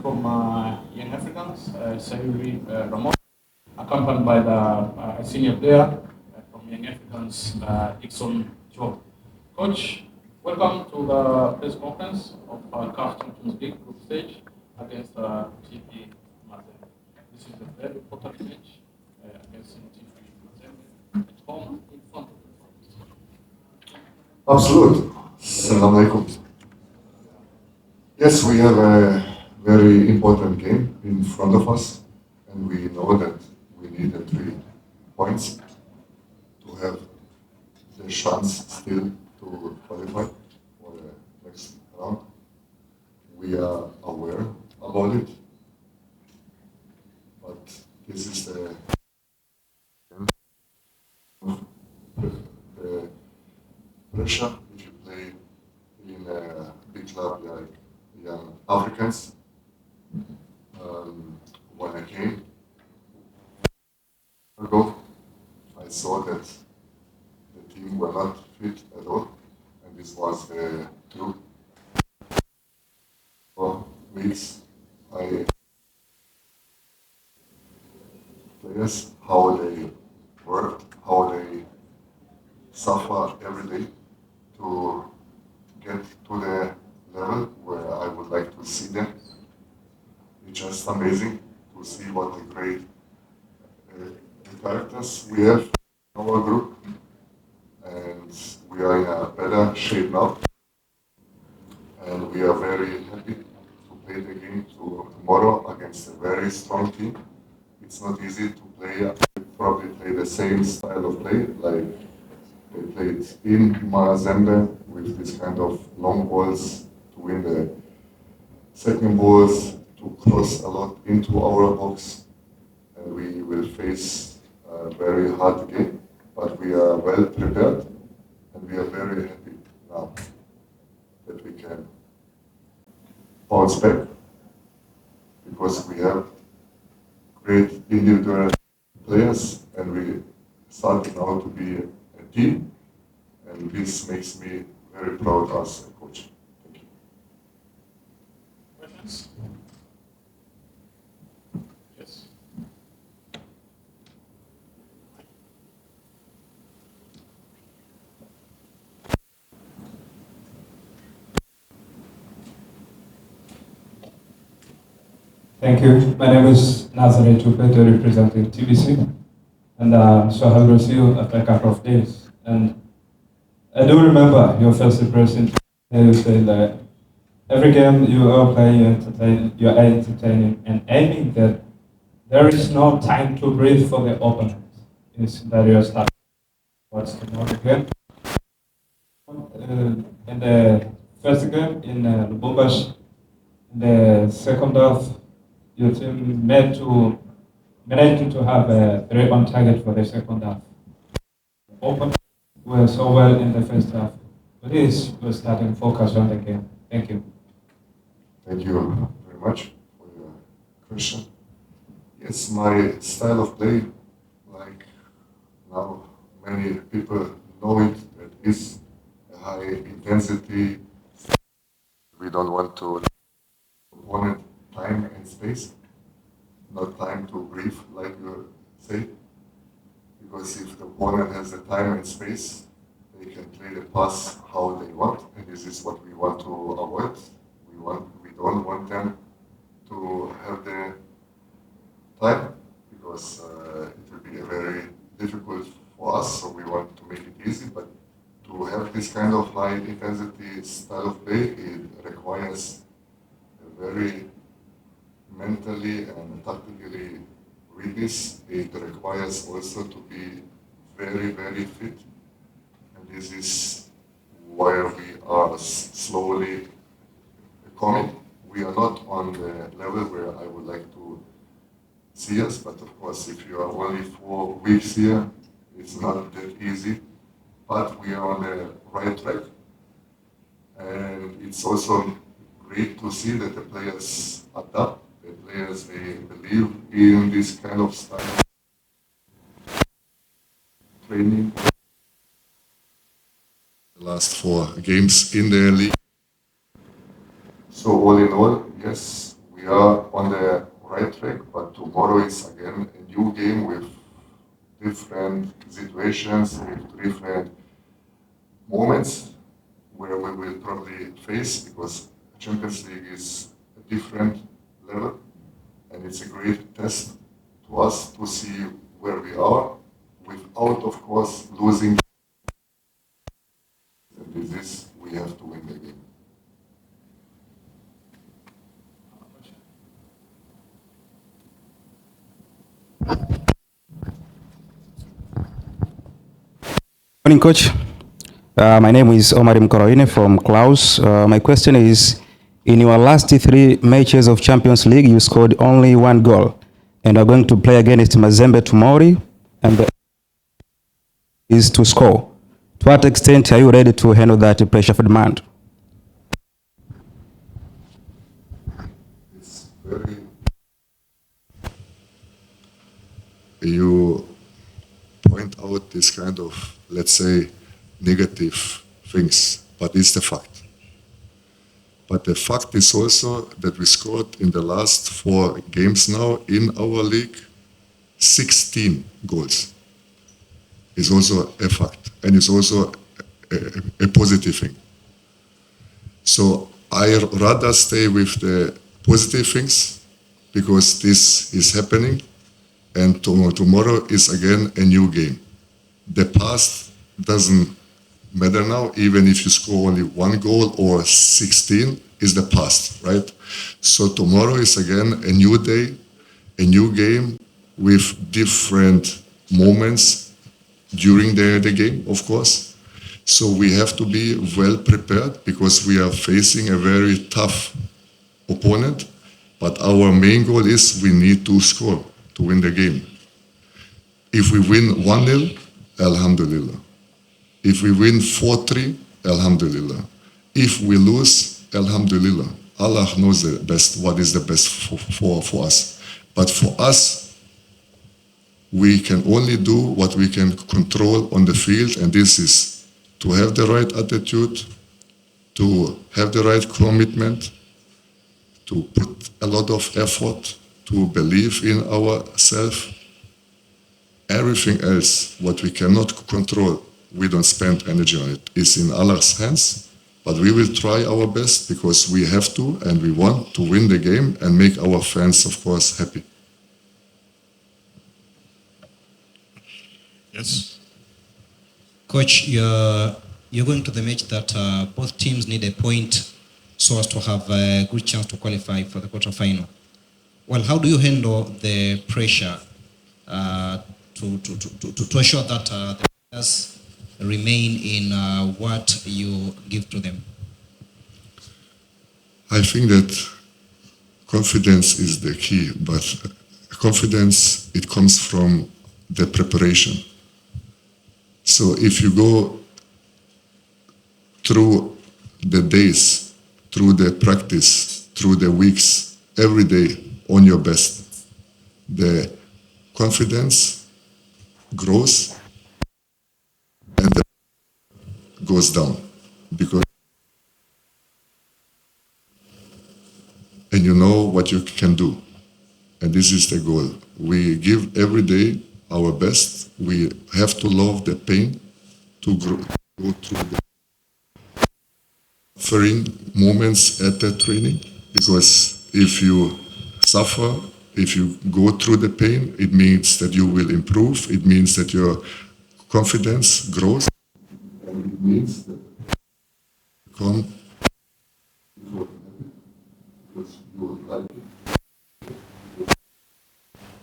from Young Africans, Sayuri Ramovic, accompanied by the senior player from Young Africans, Dixon Joe. Coach, welcome to the press conference of CAF Champions League group stage against TP Mazembe. This is a very important match against TP Mazembe at home in front of the fans. Absolutely. Assalamu alaikum. Yes, we have a very important game in front of us, and we know that we need 3 points to have the chance still to qualify for the next round. We are aware about it, but this is the pressure if you play in a big club like Young Africans. When I came ago, I saw that the team were not fit at all, and this was the truth. For weeks, I players how they worked, how they suffer every day to get to the level where I would like to see them. It's just amazing to see what the great characters we have in our group, and we are in a better shape now, and we are very happy to play the game tomorrow against a very strong team. It's not easy to play, probably play the same style of play like they played in Mazembe with this kind of long balls to win the second balls, to cross a lot into our box, and we will face a very hard game, but we are well prepared, and we are very happy now that we can bounce back, because we have great individual players, and we start now to be a team, and this makes me very proud as a coach. Thank you. Questions? Yes. Thank you. My name is Nazare Tukipoteza, representing TBC, and so I will see you after a couple of days. And I do remember your first impression. You said that every game you are playing, you are entertaining and aiming that there is no time to breathe for the opponent. Is that you are starting what's the more game? In the first game in Lubumbashi, in the second half, your team managed to have a 3 on target for the second half. Opponents were so well in the first half. Please, we're starting focus on the game. Thank you. Thank you very much for your question. Yes, my style of play, like now many people know it, that is a high intensity. We don't want to opponent time and space, not time to breathe, like you say, because if the opponent has the time and space, they can play the pass how they want, and this is what we want to avoid. We don't want them to have the time, because it will be very difficult for us, so we want to make it easy, but to have this kind of high intensity style of play, it requires a very mentally and tactically readiness. It requires also to be very, very fit, and this is where we are slowly coming. We are not on the level where I would like to see us, but of course, if you are only 4 weeks here, it's not that easy, but we are on the right track, and it's also great to see that the players adapt. The players, they believe in this kind of style of training. The last 4 games in the league. So all in all, yes, we we are on the right track, but tomorrow is again a new game with different situations, with different moments where we will probably face, because Champions League is a different level, and it's a great test to us to see where we are, without, of course, losing. And with this, we have to win the game. Morning, coach. My name is Omar Mkoroine from Klaus. My question is, in your last 3 matches of Champions League, you scored only 1 goal, and are going to play against Mazembe tomorrow, and the is to score. To what extent are you ready to handle that pressure for demand? It's very. You point out this kind of, let's say, negative things, but it's the fact. But the fact is also that we scored in the last 4 games now in our league 16 goals. It's also a fact, and it's also a positive thing. So I rather stay with the positive things, because this is happening, and tomorrow is again a new game. The past doesn't matter now, even if you score only 1 goal or 16, is the past, right? So tomorrow is again a new day, a new game with different moments during the game, of course. So we have to be well prepared, because we are facing a very tough opponent, but our main goal is we need to score to win the game. If we win 1-0, Alhamdulillah. If we win 4-3, Alhamdulillah. If we lose, Alhamdulillah. Allah knows the best, what is the best for us. But for us, we can only do what we can control on the field, and this is to have the right attitude, to have the right commitment, to put a lot of effort, to believe in ourselves. Everything else, what we cannot control, we don't spend energy on it. It's in Allah's hands, but we will try our best, because we have to, and we want to win the game and make our fans, of course, happy. Yes. Coach, you're going to the match that both teams need a point so as to have a good chance to qualify for the quarterfinal. Well, how do you handle the pressure to ensure that the players remain in what you give to them? I think that confidence is the key, but confidence, it comes from the preparation. So if you go through the days, through the practice, through the weeks, every day on your best, the confidence grows and goes down, because and you know what you can do, and this is the goal. We give every day our best. We have to love the pain, to go through the suffering moments at the training, because if you suffer, if you go through the pain, it means that you will improve, it means that your confidence grows, and it means that you come because you like it.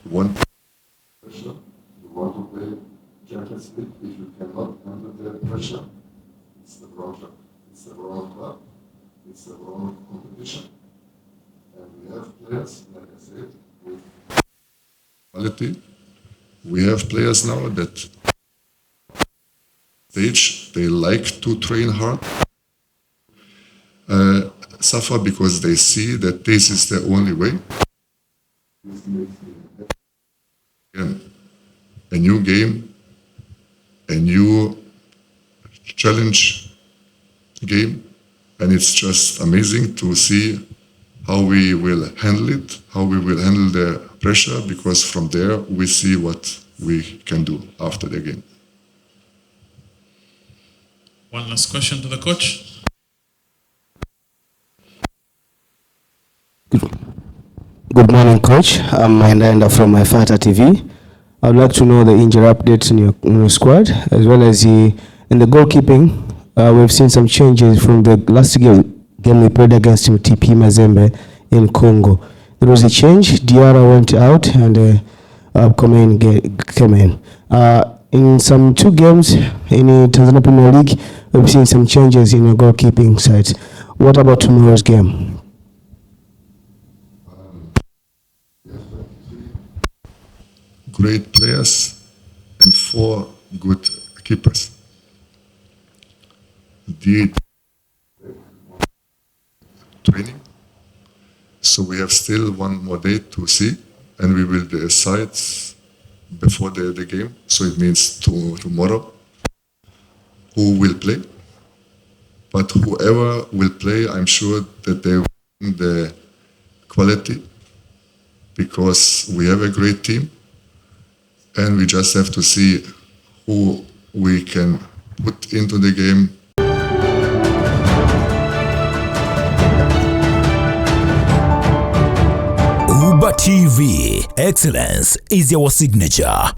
You want pressure, you want to play Champions League. If you cannot handle the pressure, it's the wrong job, it's the wrong club, it's the wrong competition. And we have players, like I said, with quality. We have players now that stage, they like to train hard, suffer because they see that this is the only way. This makes me happy. Again, a new game, a new challenge game, and it's just amazing to see how we will handle it, how we will handle the pressure, because from there we see what we can do after the game. One last question to the coach. Good morning, Coach. I'm Enda from Ifata TV. I would like to know the injury updates in your squad, as well as in the goalkeeping. We've seen some changes from the last game we played against TP Mazembe in Congo. There was a change. Diarra went out and came in. In some 2 games in the Tanzania Premier League, we've seen some changes in your goalkeeping side. What about tomorrow's game? Great players and 4 good keepers. Did training, so we have still 1 more day to see, and we will decide before the game, so it means tomorrow, who will play. But whoever will play, I'm sure that they will bring the quality, because we have a great team, and we just have to see who we can put into the game. ubatvtz, excellence is our signature.